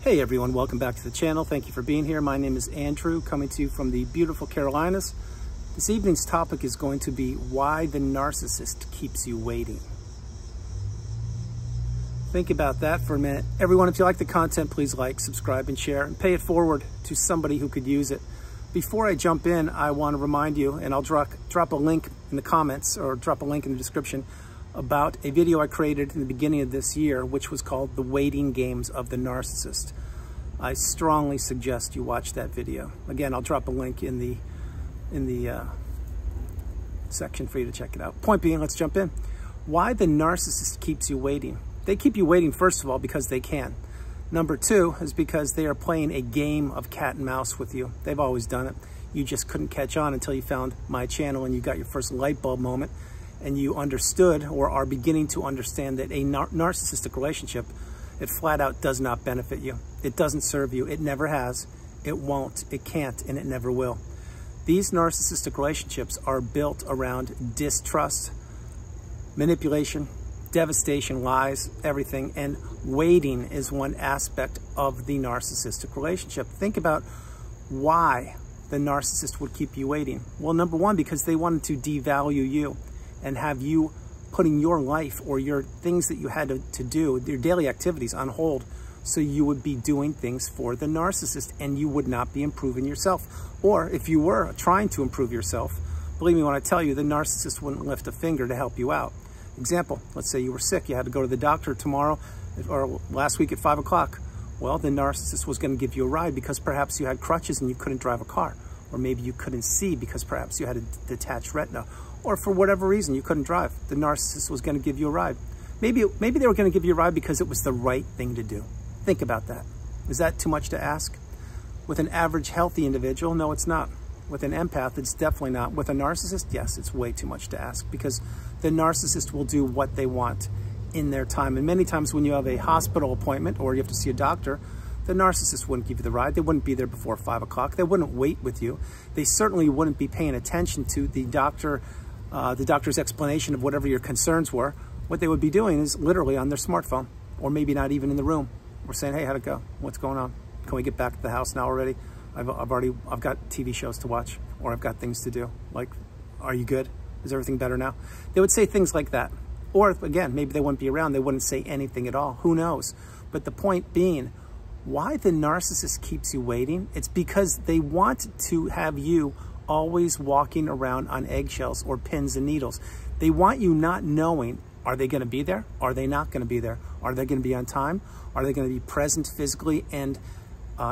Hey everyone, welcome back to the channel. Thank you for being here. My name is Andrew, coming to you from the beautiful Carolinas. This evening's topic is going to be why the narcissist keeps you waiting. Think about that for a minute. Everyone, if you like the content, please like, subscribe, and share, and pay it forward to somebody who could use it. Before I jump in, I want to remind you, and I'll drop a link in the comments or drop a link in the description, about a video I created in the beginning of this year, which was called The Waiting Games of the Narcissist. I strongly suggest you watch that video. Again, I'll drop a link in the section for you to check it out. Point being, let's jump in. Why the narcissist keeps you waiting. They keep you waiting, first of all, because they can. Number two is because they are playing a game of cat and mouse with you. They've always done it. You just couldn't catch on until you found my channel and you got your first light bulb moment and you understood or are beginning to understand that a narcissistic relationship, it flat out does not benefit you. It doesn't serve you. It never has. It won't. It can't, and it never will. These narcissistic relationships are built around distrust, manipulation, devastation, lies, everything, and waiting is one aspect of the narcissistic relationship. Think about why the narcissist would keep you waiting. Well, number one, because they wanted to devalue you and have you putting your life or your things that you had to do, your daily activities, on hold, so you would be doing things for the narcissist and you would not be improving yourself. Or if you were trying to improve yourself, believe me when I tell you, the narcissist wouldn't lift a finger to help you out. Example, let's say you were sick, you had to go to the doctor tomorrow or last week at 5 o'clock. Well, the narcissist was going to give you a ride because perhaps you had crutches and you couldn't drive a car. Or maybe you couldn't see because perhaps you had a detached retina. Or for whatever reason, you couldn't drive. The narcissist was going to give you a ride. Maybe they were going to give you a ride because it was the right thing to do. Think about that. Is that too much to ask? With an average healthy individual, no, it's not. With an empath, it's definitely not. With a narcissist, yes, it's way too much to ask because the narcissist will do what they want in their time. And many times when you have a hospital appointment or you have to see a doctor, the narcissist wouldn't give you the ride. They wouldn't be there before 5 o'clock. They wouldn't wait with you. They certainly wouldn't be paying attention to the doctor's explanation of whatever your concerns were. What they would be doing is literally on their smartphone, or maybe not even in the room. We're saying, hey, how'd it go? What's going on? Can we get back to the house now already? I've got TV shows to watch, or I've got things to do. Like, are you good? Is everything better now? They would say things like that. Or again, maybe they wouldn't be around. They wouldn't say anything at all. Who knows? But the point being, why the narcissist keeps you waiting? It's because they want to have you always walking around on eggshells or pins and needles. They want you not knowing, are they going to be there? Are they not going to be there? Are they going to be on time? Are they going to be present physically and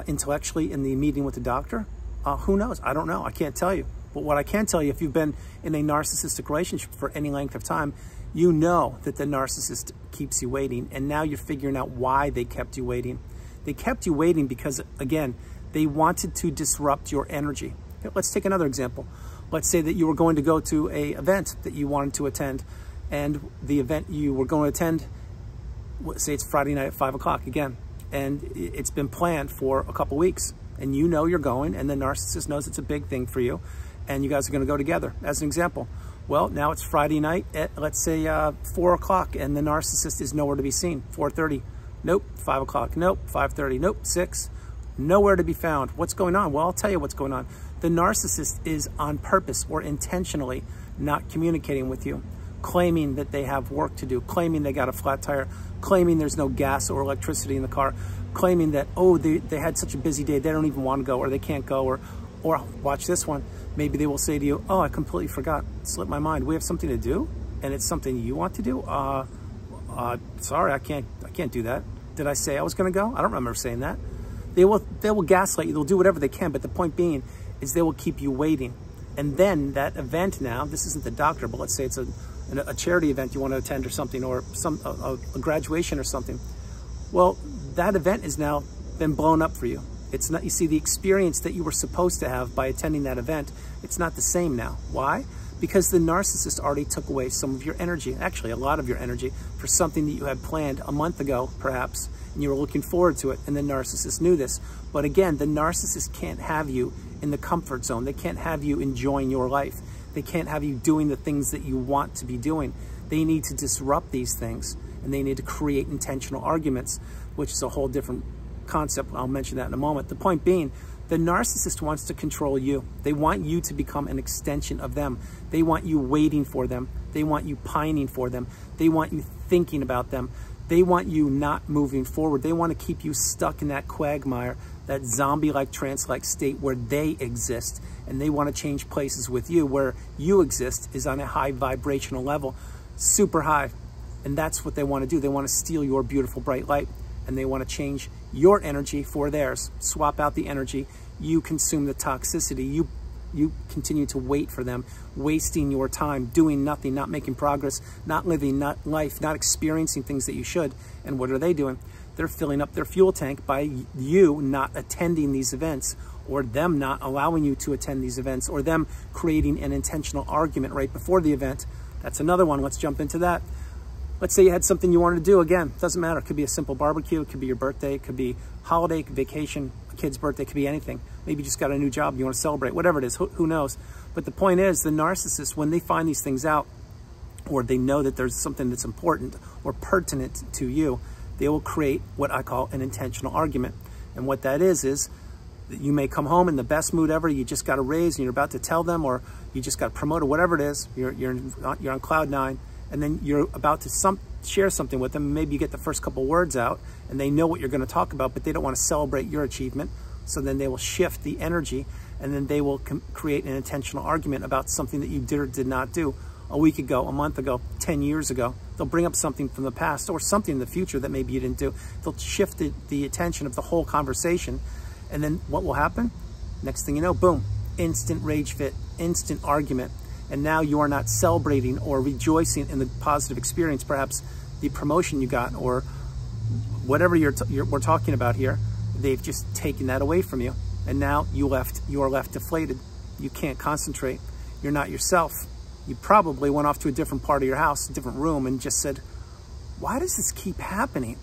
intellectually in the meeting with the doctor? Who knows? I don't know. I can't tell you. But what I can tell you, if you've been in a narcissistic relationship for any length of time, you know that the narcissist keeps you waiting. And now you're figuring out why they kept you waiting. They kept you waiting because, again, they wanted to disrupt your energy. Let's take another example. Let's say that you were going to go to an event that you wanted to attend, and the event you were going to attend, say it's Friday night at 5 o'clock again, and it's been planned for a couple weeks, and you know you're going, and the narcissist knows it's a big thing for you, and you guys are going to go together, as an example. Well, now it's Friday night at, let's say, 4 o'clock, and the narcissist is nowhere to be seen. 4:30, nope. 5 o'clock, nope. 5:30, nope. 6, nowhere to be found. What's going on? Well, I'll tell you what's going on. The narcissist is on purpose or intentionally not communicating with you, claiming that they have work to do, claiming they got a flat tire, claiming there's no gas or electricity in the car, claiming that, oh, they had such a busy day, they don't even want to go, or they can't go, or watch this one. Maybe they will say to you, oh, I completely forgot, it slipped my mind. We have something to do, and it's something you want to do? Sorry, I can't do that. Did I say I was going to go? I don't remember saying that. They will gaslight you. They'll do whatever they can, but the point being is they will keep you waiting. And then that event now, this isn't the doctor, but let's say it's a charity event you want to attend or something, or a graduation or something. Well, that event has now been blown up for you. It's not, you see, the experience that you were supposed to have by attending that event, it's not the same now. Why? Because the narcissist already took away some of your energy, actually a lot of your energy, for something that you had planned a month ago, perhaps, and you were looking forward to it, and the narcissist knew this. But again, the narcissist can't have you in the comfort zone. They can't have you enjoying your life. They can't have you doing the things that you want to be doing. They need to disrupt these things, and they need to create intentional arguments, which is a whole different concept. I'll mention that in a moment. The point being, the narcissist wants to control you. They want you to become an extension of them. They want you waiting for them. They want you pining for them. They want you thinking about them. They want you not moving forward. They want to keep you stuck in that quagmire, that zombie-like, trance-like state where they exist. And they want to change places with you. Where you exist is on a high vibrational level, super high. And that's what they want to do. They want to steal your beautiful bright light, and they want to change your energy for theirs. Swap out the energy. You consume the toxicity. You continue to wait for them, wasting your time, doing nothing, not making progress, not living life, not experiencing things that you should. And what are they doing? They're filling up their fuel tank by you not attending these events, or them not allowing you to attend these events, or them creating an intentional argument right before the event. That's another one. Let's jump into that. Let's say you had something you wanted to do. Again, doesn't matter. It could be a simple barbecue. It could be your birthday. It could be holiday, vacation, a kid's birthday. It could be anything. Maybe you just got a new job. You want to celebrate. Whatever it is. Who knows? But the point is, the narcissist, when they find these things out, or they know that there's something that's important or pertinent to you, they will create what I call an intentional argument. And what that is that you may come home in the best mood ever. You just got a raise and you're about to tell them, or you just got promoted, whatever it is. You're on cloud nine. And then you're about to share something with them. Maybe you get the first couple words out and they know what you're going to talk about, but they don't want to celebrate your achievement. So then they will shift the energy, and then they will create an intentional argument about something that you did or did not do a week ago, a month ago, 10 years ago. They'll bring up something from the past or something in the future that maybe you didn't do. They'll shift the attention of the whole conversation. And then what will happen? Next thing you know, boom, instant rage fit, instant argument. And now you are not celebrating or rejoicing in the positive experience, perhaps the promotion you got, or whatever we're talking about here. They've just taken that away from you. And now you are left deflated. You can't concentrate. You're not yourself. You probably went off to a different part of your house, a different room, and just said, why does this keep happening?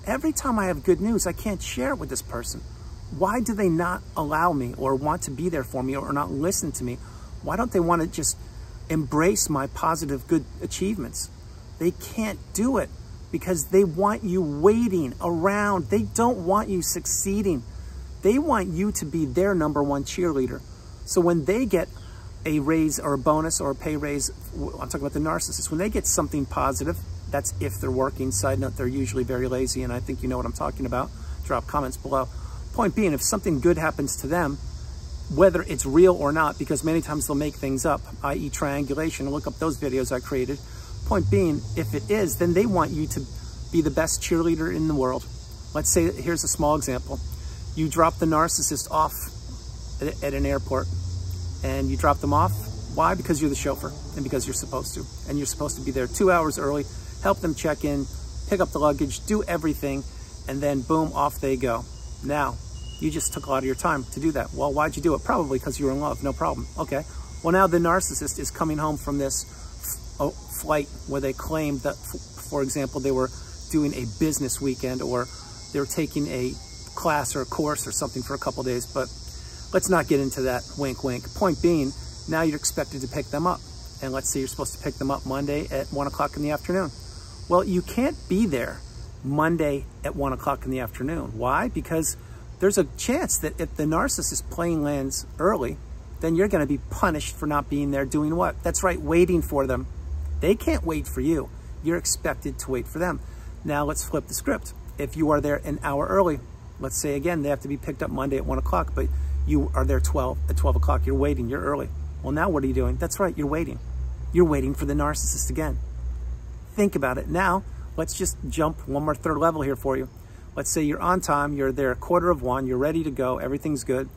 Every time I have good news, I can't share it with this person. Why do they not allow me or want to be there for me or not listen to me? Why don't they want to just embrace my positive, good achievements? They can't do it because they want you waiting around. They don't want you succeeding. They want you to be their #1 cheerleader. So when they get a raise or a bonus or a pay raise, I'm talking about the narcissist, when they get something positive, that's if they're working. Side note, they're usually very lazy, and I think you know what I'm talking about. Drop comments below. Point being, if something good happens to them, whether it's real or not, because many times they'll make things up, i.e. triangulation. Look up those videos I created. Point being, if it is, then they want you to be the best cheerleader in the world. Let's say, here's a small example. You drop the narcissist off at an airport, and you drop them off. Why? Because you're the chauffeur, and because you're supposed to. And you're supposed to be there 2 hours early, help them check in, pick up the luggage, do everything, and then boom, off they go. Now, you just took a lot of your time to do that. Well, why'd you do it? Probably because you were in love. No problem. Okay. Well, now the narcissist is coming home from this flight where they claimed that, for example, they were doing a business weekend, or they were taking a class or a course or something for a couple days. But let's not get into that. Wink, wink. Point being, now you're expected to pick them up. And let's say you're supposed to pick them up Monday at 1 o'clock in the afternoon. Well, you can't be there Monday at 1 o'clock in the afternoon. Why? Because there's a chance that if the narcissist plane lands early, then you're going to be punished for not being there doing what? That's right, waiting for them. They can't wait for you. You're expected to wait for them. Now let's flip the script. If you are there an hour early, let's say again, they have to be picked up Monday at 1 o'clock, but you are there at 12 o'clock, you're waiting, you're early. Well, now what are you doing? That's right, you're waiting. You're waiting for the narcissist again. Think about it. Now, let's just jump one more third level here for you. Let's say you're on time, you're there 1:15, you're ready to go, everything's good.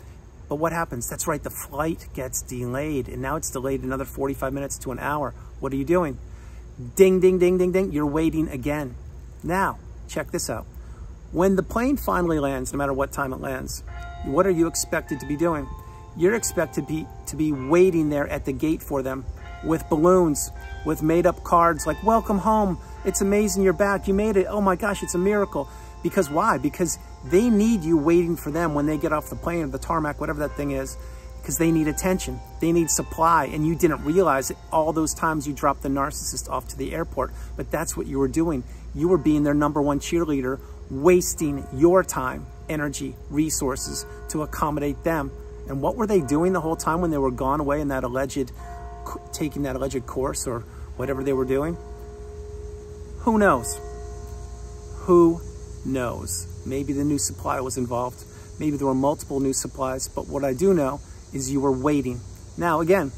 But what happens? That's right, the flight gets delayed, and now it's delayed another 45 minutes to an hour. What are you doing? Ding, ding, ding, ding, ding, you're waiting again. Now, check this out. When the plane finally lands, no matter what time it lands, what are you expected to be doing? You're expected to be waiting there at the gate for them with balloons, with made-up cards like, welcome home, it's amazing you're back, you made it, oh my gosh, it's a miracle. Because why? Because they need you waiting for them when they get off the plane or the tarmac, whatever that thing is, because they need attention, they need supply, and you didn't realize it all those times you dropped the narcissist off to the airport, but that's what you were doing. You were being their #1 cheerleader, wasting your time, energy, resources to accommodate them. And what were they doing the whole time when they were gone away in that taking that alleged course or whatever they were doing? Who knows? Who knows? Maybe the new supply was involved. Maybe there were multiple new supplies. But what I do know is you were waiting. Now, again,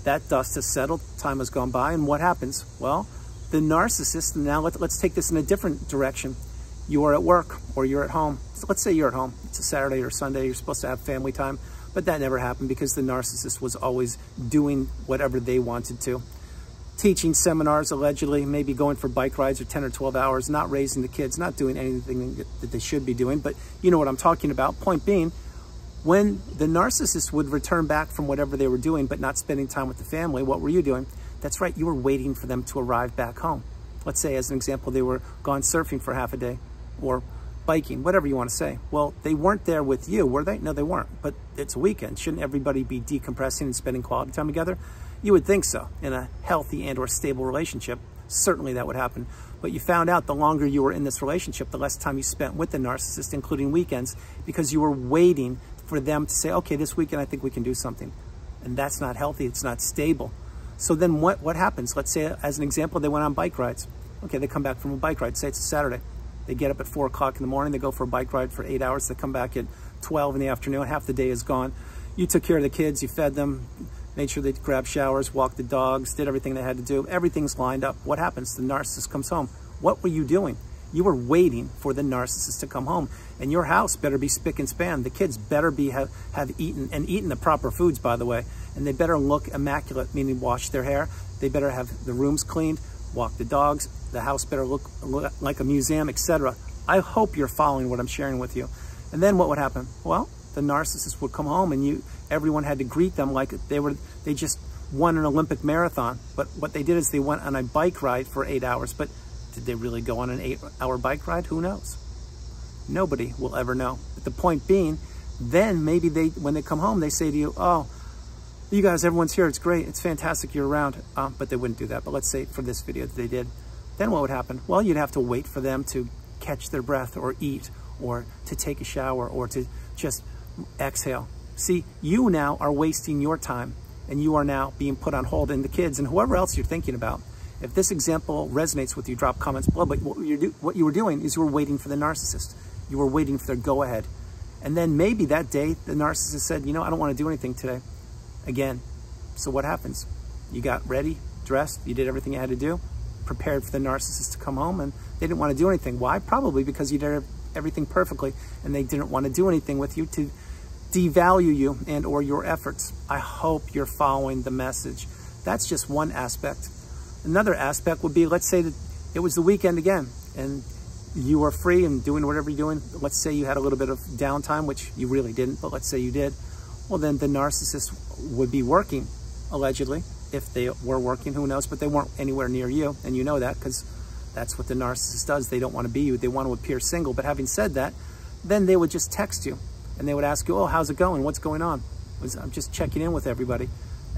that dust has settled. Time has gone by. And what happens? Well, the narcissist, now let's take this in a different direction. You are at work or you're at home. So let's say you're at home. It's a Saturday or Sunday. You're supposed to have family time. But that never happened because the narcissist was always doing whatever they wanted to. Teaching seminars, allegedly, maybe going for bike rides or 10 or 12 hours, not raising the kids, not doing anything that they should be doing. But you know what I'm talking about. Point being, when the narcissist would return back from whatever they were doing but not spending time with the family, what were you doing? That's right, you were waiting for them to arrive back home. Let's say, as an example, they were gone surfing for half a day or biking, whatever you want to say. Well, they weren't there with you, were they? No, they weren't. But it's a weekend. Shouldn't everybody be decompressing and spending quality time together? You would think so. In a healthy and or stable relationship, certainly that would happen. But you found out the longer you were in this relationship, the less time you spent with the narcissist, including weekends, because you were waiting for them to say, okay, this weekend I think we can do something. And that's not healthy. It's not stable. So then what happens? Let's say, as an example, they went on bike rides. Okay, they come back from a bike ride. Say it's a Saturday. They get up at 4 o'clock in the morning. They go for a bike ride for 8 hours. They come back at 12 in the afternoon. Half the day is gone. You took care of the kids. You fed them, made sure they grabbed showers, walked the dogs, did everything they had to do. Everything's lined up. What happens? The narcissist comes home. What were you doing? You were waiting for the narcissist to come home. And your house better be spick and span. The kids better have eaten the proper foods, by the way. And they better look immaculate, meaning wash their hair. They better have the rooms cleaned, walk the dogs. The house better look like a museum, etc. I hope you're following what I'm sharing with you. And then what would happen? Well, the narcissist would come home and everyone had to greet them like they just won an Olympic marathon. But what they did is they went on a bike ride for 8 hours. But did they really go on an 8-hour bike ride? Who knows? Nobody will ever know. But the point being, then maybe when they come home, they say to you, oh, you guys, everyone's here. It's great. It's fantastic. You're around. But they wouldn't do that. But let's say for this video that they did. Then what would happen? Well, you'd have to wait for them to catch their breath or eat or to take a shower or to just exhale. See, you now are wasting your time and you are now being put on hold, and the kids and whoever else you're thinking about. If this example resonates with you, drop comments below. But what you were doing is you were waiting for the narcissist. You were waiting for their go-ahead. And then maybe that day, the narcissist said, you know, I don't want to do anything today. Again. So what happens? You got ready, dressed, you did everything you had to do, prepared for the narcissist to come home, and they didn't want to do anything. Why? Probably because you did everything perfectly, and they didn't want to do anything with you to devalue you and or your efforts. I hope you're following the message. That's just one aspect. Another aspect would be, let's say that it was the weekend again, and you were free and doing whatever you're doing. Let's say you had a little bit of downtime, which you really didn't, but let's say you did. Well, then the narcissist would be working, allegedly. If they were working, who knows, but they weren't anywhere near you, and you know that because that's what the narcissist does. They don't want to be you. They want to appear single. But having said that, then they would just text you, and they would ask you, oh, how's it going? What's going on? I'm just checking in with everybody.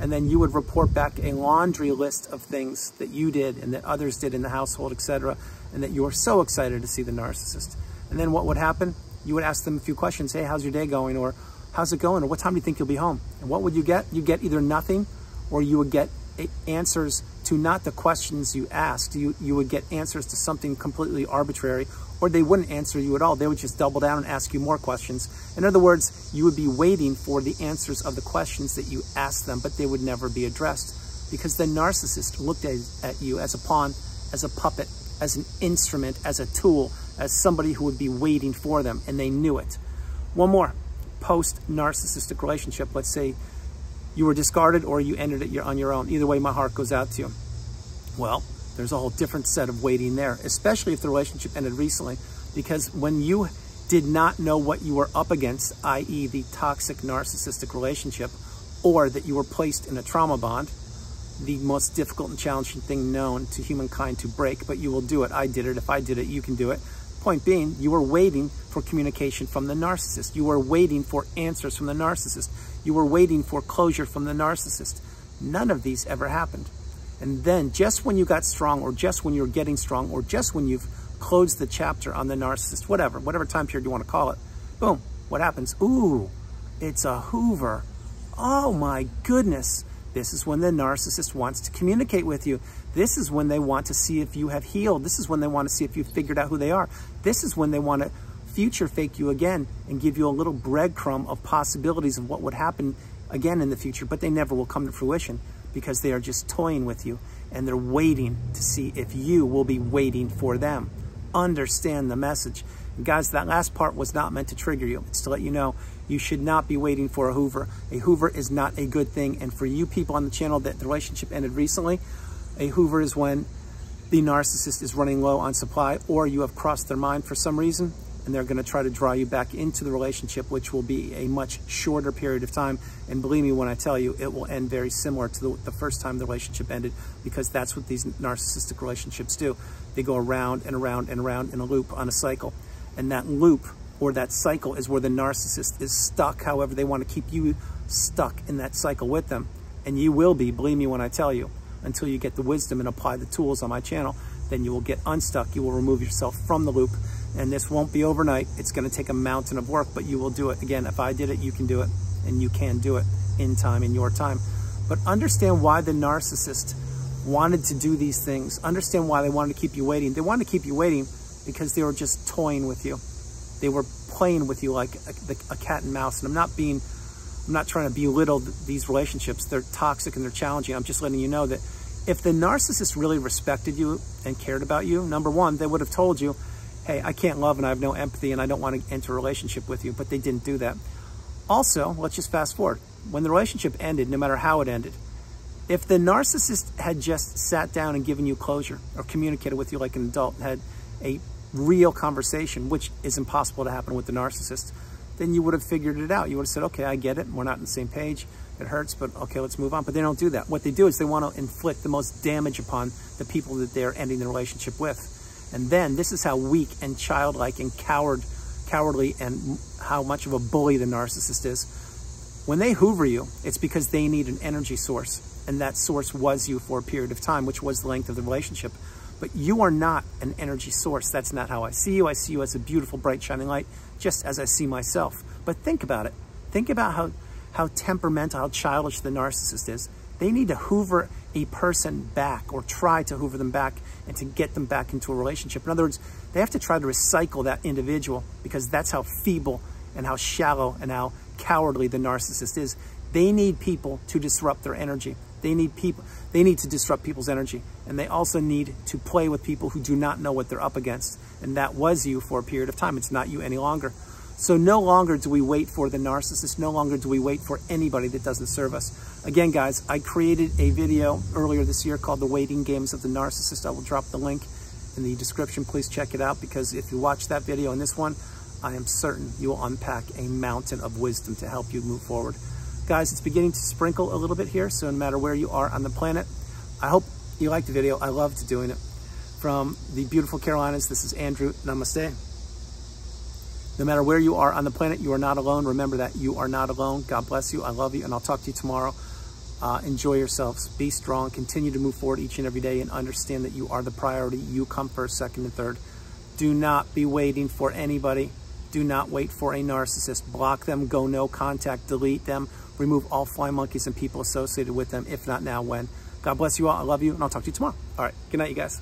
And then you would report back a laundry list of things that you did and that others did in the household, etc., and that you were so excited to see the narcissist. And then what would happen? You would ask them a few questions. Hey, how's your day going? Or how's it going? Or what time do you think you'll be home? And what would you get? You get either nothing, or you would get answers to not the questions you asked. You would get answers to something completely arbitrary, or they wouldn't answer you at all. They would just double down and ask you more questions. In other words, you would be waiting for the answers of the questions that you asked them, but they would never be addressed because the narcissist looked at you as a pawn, as a puppet, as an instrument, as a tool, as somebody who would be waiting for them, and they knew it. One more. Post-narcissistic relationship. Let's say you were discarded or you ended it on your own. Either way, my heart goes out to you. Well, there's a whole different set of waiting there, especially if the relationship ended recently, because when you did not know what you were up against, i.e. the toxic narcissistic relationship, or that you were placed in a trauma bond, the most difficult and challenging thing known to humankind to break, but you will do it. I did it. If I did it, you can do it. Point being, you were waiting for communication from the narcissist. You were waiting for answers from the narcissist. You were waiting for closure from the narcissist. None of these ever happened. And then just when you got strong, or just when you're getting strong, or just when you've close the chapter on the narcissist, whatever time period you want to call it. Boom, what happens? Ooh, it's a Hoover. Oh my goodness. This is when the narcissist wants to communicate with you. This is when they want to see if you have healed. This is when they want to see if you've figured out who they are. This is when they want to future fake you again and give you a little breadcrumb of possibilities of what would happen again in the future, but they never will come to fruition because they are just toying with you and they're waiting to see if you will be waiting for them. Understand the message. And guys, that last part was not meant to trigger you. It's to let you know you should not be waiting for a Hoover. A Hoover is not a good thing. And for you people on the channel that the relationship ended recently, a Hoover is when the narcissist is running low on supply or you have crossed their mind for some reason and they're going to try to draw you back into the relationship, which will be a much shorter period of time. And believe me when I tell you, it will end very similar to the first time the relationship ended, because that's what these narcissistic relationships do. They go around and around and around in a loop on a cycle. And that loop or that cycle is where the narcissist is stuck. However, they want to keep you stuck in that cycle with them. And you will be, believe me when I tell you, until you get the wisdom and apply the tools on my channel, then you will get unstuck. You will remove yourself from the loop. And this won't be overnight. It's going to take a mountain of work, but you will do it. Again, if I did it, you can do it. And you can do it in time, in your time. But understand why the narcissist wanted to do these things. Understand why they wanted to keep you waiting. They wanted to keep you waiting because they were just toying with you. They were playing with you like a cat and mouse. And I'm not trying to belittle these relationships. They're toxic and they're challenging. I'm just letting you know that if the narcissist really respected you and cared about you, number one, they would have told you, hey, I can't love and I have no empathy and I don't want to enter a relationship with you, but they didn't do that. Also, let's just fast forward. When the relationship ended, no matter how it ended, if the narcissist had just sat down and given you closure or communicated with you like an adult and had a real conversation, which is impossible to happen with the narcissist, then you would have figured it out. You would have said, okay, I get it. We're not on the same page. It hurts, but okay, let's move on. But they don't do that. What they do is they want to inflict the most damage upon the people that they're ending the relationship with. And then this is how weak and childlike and cowardly and how much of a bully the narcissist is. When they Hoover you, it's because they need an energy source. And that source was you for a period of time, which was the length of the relationship. But you are not an energy source. That's not how I see you. I see you as a beautiful, bright, shining light, just as I see myself. But think about it. Think about how temperamental, how childish the narcissist is. They need to Hoover a person back or try to Hoover them back and to get them back into a relationship. In other words, they have to try to recycle that individual because that's how feeble and how shallow and how cowardly the narcissist is. They need people to disrupt their energy. They need to disrupt people's energy. And they also need to play with people who do not know what they're up against. And that was you for a period of time. It's not you any longer. So no longer do we wait for the narcissist. No longer do we wait for anybody that doesn't serve us. Again, guys, I created a video earlier this year called The Waiting Games of the Narcissist. I will drop the link in the description. Please check it out, because if you watch that video and this one, I am certain you will unpack a mountain of wisdom to help you move forward. Guys, it's beginning to sprinkle a little bit here, so no matter where you are on the planet, I hope you liked the video. I loved doing it. From the beautiful Carolinas, this is Andrew. Namaste. No matter where you are on the planet, you are not alone. Remember that you are not alone. God bless you. I love you, and I'll talk to you tomorrow. Enjoy yourselves. Be strong. Continue to move forward each and every day, and understand that you are the priority. You come first, second, and third. Do not be waiting for anybody. Do not wait for a narcissist. Block them. Go no contact. Delete them. Remove all fly monkeys and people associated with them. If not now, when? God bless you all. I love you, and I'll talk to you tomorrow. All right. Good night, you guys.